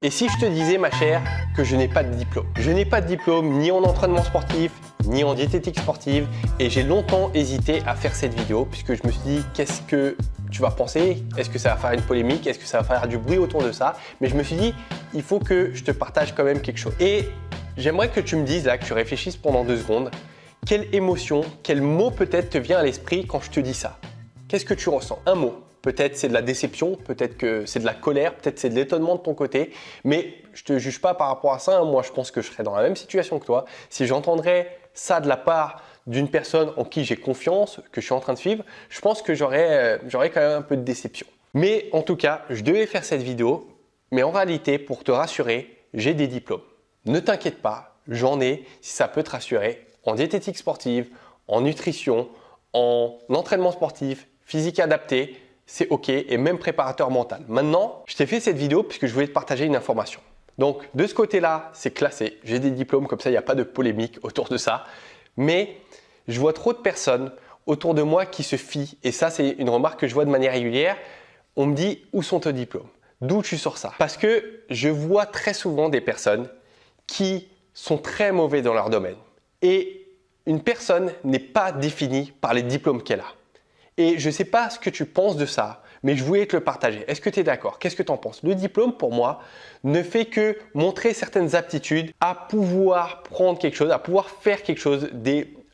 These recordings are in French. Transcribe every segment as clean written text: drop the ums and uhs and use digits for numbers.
Et si je te disais, ma chère, que je n'ai pas de diplôme? Je n'ai pas de diplôme ni en entraînement sportif, ni en diététique sportive et j'ai longtemps hésité à faire cette vidéo puisque je me suis dit, qu'est-ce que tu vas penser? Est-ce que ça va faire une polémique? Est-ce que ça va faire du bruit autour de ça? Mais je me suis dit, il faut que je te partage quand même quelque chose. Et j'aimerais que tu me dises là, que tu réfléchisses pendant 2 secondes, quelle émotion, quel mot peut-être te vient à l'esprit quand je te dis ça? Qu'est-ce que tu ressens? Un mot. Peut-être c'est de la déception, peut-être que c'est de la colère, peut-être c'est de l'étonnement de ton côté. Mais je ne te juge pas par rapport à ça. Moi, je pense que je serais dans la même situation que toi. Si j'entendrais ça de la part d'une personne en qui j'ai confiance, que je suis en train de suivre, je pense que j'aurais quand même un peu de déception. Mais en tout cas, je devais faire cette vidéo. Mais en réalité, pour te rassurer, j'ai des diplômes. Ne t'inquiète pas, j'en ai, si ça peut te rassurer, en diététique sportive, en nutrition, en entraînement sportif, physique adapté, c'est OK et même préparateur mental. Maintenant, je t'ai fait cette vidéo puisque je voulais te partager une information. Donc, de ce côté-là, c'est classé. J'ai des diplômes, comme ça, il n'y a pas de polémique autour de ça. Mais je vois trop de personnes autour de moi qui se fient, et ça, c'est une remarque que je vois de manière régulière. On me dit, où sont tes diplômes? D'où tu sors ça? Parce que je vois très souvent des personnes qui sont très mauvais dans leur domaine. Et une personne n'est pas définie par les diplômes qu'elle a. Et je ne sais pas ce que tu penses de ça, mais je voulais te le partager. Est-ce que tu es d'accord? Qu'est-ce que tu en penses? Le diplôme, pour moi, ne fait que montrer certaines aptitudes à pouvoir prendre quelque chose, à pouvoir faire quelque chose.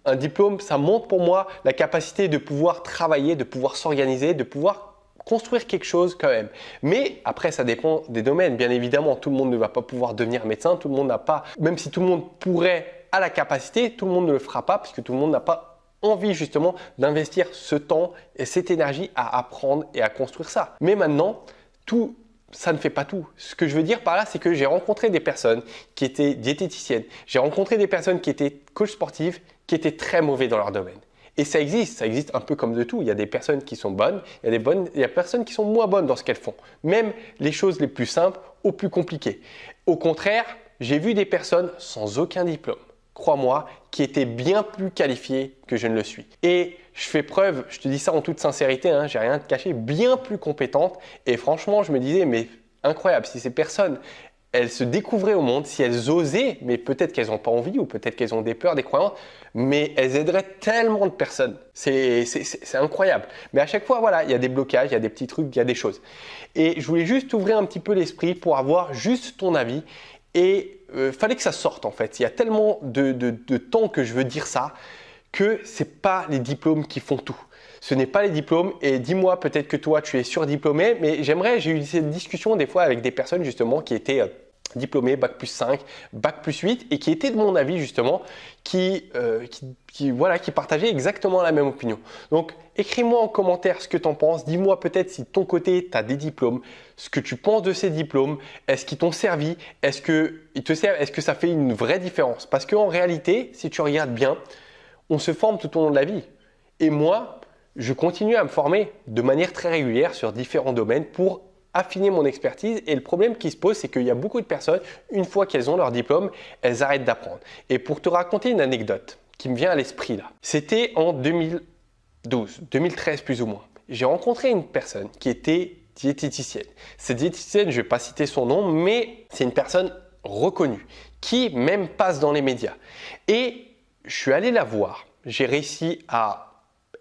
Un diplôme, ça montre pour moi la capacité de pouvoir travailler, de pouvoir s'organiser, de pouvoir construire quelque chose quand même. Mais après, ça dépend des domaines. Bien évidemment, tout le monde ne va pas pouvoir devenir médecin, tout le monde n'a pas, même si tout le monde pourrait à la capacité, tout le monde ne le fera pas puisque tout le monde n'a pas envie justement d'investir ce temps et cette énergie à apprendre et à construire ça. Mais maintenant, tout ça ne fait pas tout. Ce que je veux dire par là, c'est que j'ai rencontré des personnes qui étaient diététiciennes, j'ai rencontré des personnes qui étaient coachs sportifs, qui étaient très mauvais dans leur domaine. Et ça existe un peu comme de tout. Il y a des personnes qui sont bonnes, il y a des personnes qui sont moins bonnes dans ce qu'elles font. Même les choses les plus simples aux plus compliquées. Au contraire, j'ai vu des personnes sans aucun diplôme, crois-moi, qui étaient bien plus qualifiées que je ne le suis. Et je fais preuve, je te dis ça en toute sincérité, hein, j'ai rien à te cacher, bien plus compétentes. Et franchement, je me disais, mais incroyable, si ces personnes, elles se découvraient au monde, si elles osaient, mais peut-être qu'elles n'ont pas envie ou peut-être qu'elles ont des peurs, des croyances, mais elles aideraient tellement de personnes. C'est incroyable. Mais à chaque fois, voilà, il y a des blocages, il y a des petits trucs, il y a des choses. Et je voulais juste ouvrir un petit peu l'esprit pour avoir juste ton avis. Et fallait que ça sorte en fait. Il y a tellement de temps que je veux dire ça que ce n'est pas les diplômes qui font tout. Ce n'est pas les diplômes et dis-moi peut-être que toi tu es surdiplômé, mais j'ai eu cette discussion des fois avec des personnes justement qui étaient diplômés, bac plus 5, bac plus 8 et qui étaient de mon avis justement, qui partageaient exactement la même opinion. Donc écris-moi en commentaire ce que tu en penses, dis-moi peut-être si de ton côté tu as des diplômes, ce que tu penses de ces diplômes, est-ce qu'ils t'ont servi, est-ce que ça fait une vraie différence? Parce qu'en réalité, si tu regardes bien, on se forme tout au long de la vie. Et moi, je continue à me former de manière très régulière sur différents domaines pour affiner mon expertise. Et le problème qui se pose, c'est qu'il y a beaucoup de personnes, une fois qu'elles ont leur diplôme, elles arrêtent d'apprendre. Et pour te raconter une anecdote qui me vient à l'esprit là, c'était en 2013 plus ou moins. J'ai rencontré une personne qui était diététicienne. Cette diététicienne, je ne vais pas citer son nom, mais c'est une personne reconnue qui même passe dans les médias. Et je suis allé la voir. J'ai réussi à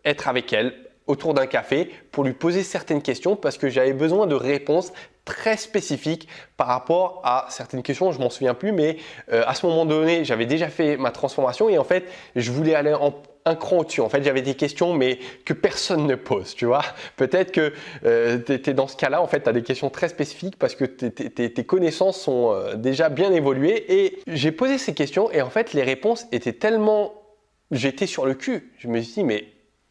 être avec elle autour d'un café pour lui poser certaines questions parce que j'avais besoin de réponses très spécifiques par rapport à certaines questions. Je ne m'en souviens plus, mais à ce moment donné, j'avais déjà fait ma transformation et en fait, je voulais aller un cran au-dessus. En fait, j'avais des questions, mais que personne ne pose, tu vois. Peut-être que tu es dans ce cas-là, en fait, tu as des questions très spécifiques parce que tes connaissances sont déjà bien évoluées. Et j'ai posé ces questions et en fait, les réponses étaient tellement… J'étais sur le cul. Je me suis dit, mais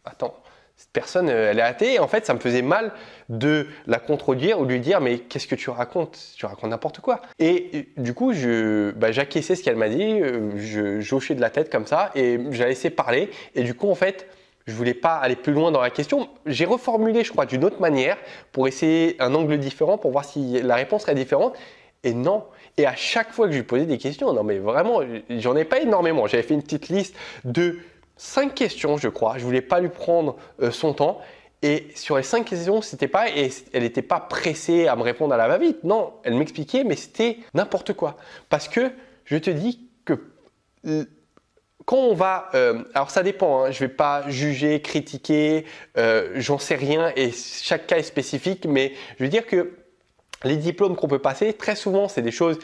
attends, cette personne, elle est athée. Et en fait, ça me faisait mal de la contredire ou de lui dire, mais qu'est-ce que tu racontes? Tu racontes n'importe quoi. Et du coup, j'acquiesçais ce qu'elle m'a dit, je hochais de la tête comme ça et je la laissais parler. Et du coup, en fait, je ne voulais pas aller plus loin dans la question. J'ai reformulé, je crois, d'une autre manière pour essayer un angle différent, pour voir si la réponse serait différente. Et non. Et à chaque fois que je lui posais des questions, non mais vraiment, j'en ai pas énormément. J'avais fait une petite liste de 5 questions, je crois. Je voulais pas lui prendre son temps. Et sur les 5 questions, c'était pas, et elle n'était pas pressée à me répondre à la va-vite. Non, elle m'expliquait, mais c'était n'importe quoi. Parce que je te dis que quand on va, alors ça dépend, hein, je ne vais pas juger, critiquer, j'en sais rien et chaque cas est spécifique, mais je veux dire que les diplômes qu'on peut passer, très souvent, c'est des choses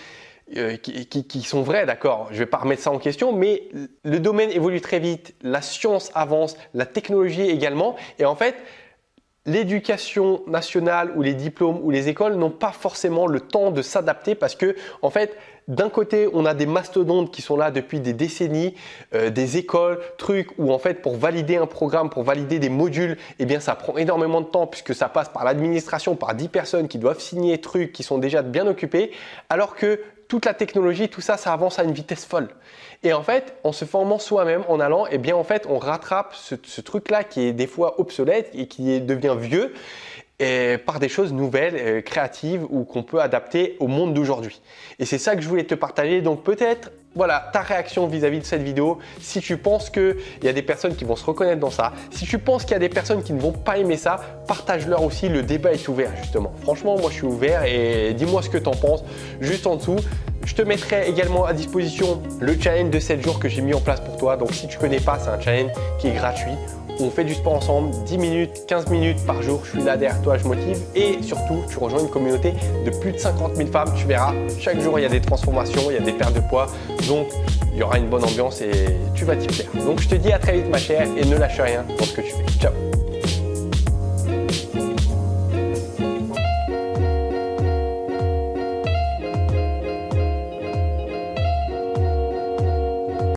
qui sont vraies, d'accord. Je ne vais pas remettre ça en question, mais le domaine évolue très vite, la science avance, la technologie également, et en fait, l'éducation nationale ou les diplômes ou les écoles n'ont pas forcément le temps de s'adapter parce que, en fait, d'un côté, on a des mastodontes qui sont là depuis des décennies, des écoles, trucs où en fait, pour valider un programme, pour valider des modules, eh bien, ça prend énormément de temps puisque ça passe par l'administration, par 10 personnes qui doivent signer trucs qui sont déjà bien occupés, alors que toute la technologie, tout ça, ça avance à une vitesse folle. Et en fait, en se formant soi-même, en allant, eh bien, en fait, on rattrape ce truc-là qui est des fois obsolète et qui devient vieux et par des choses nouvelles, créatives ou qu'on peut adapter au monde d'aujourd'hui. Et c'est ça que je voulais te partager. Donc peut-être, voilà, ta réaction vis-à-vis de cette vidéo. Si tu penses qu'il y a des personnes qui vont se reconnaître dans ça, si tu penses qu'il y a des personnes qui ne vont pas aimer ça, partage-leur aussi. Le débat est ouvert justement. Franchement, moi je suis ouvert et dis-moi ce que tu en penses juste en dessous. Je te mettrai également à disposition le challenge de 7 jours que j'ai mis en place pour toi. Donc si tu ne connais pas, c'est un challenge qui est gratuit. On fait du sport ensemble, 10 minutes, 15 minutes par jour. Je suis là derrière toi, je motive. Et surtout, tu rejoins une communauté de plus de 50 000 femmes. Tu verras, chaque jour, il y a des transformations, il y a des pertes de poids. Donc, il y aura une bonne ambiance et tu vas t'y plaire. Donc, je te dis à très vite, ma chère, et ne lâche rien dans ce que tu fais. Ciao!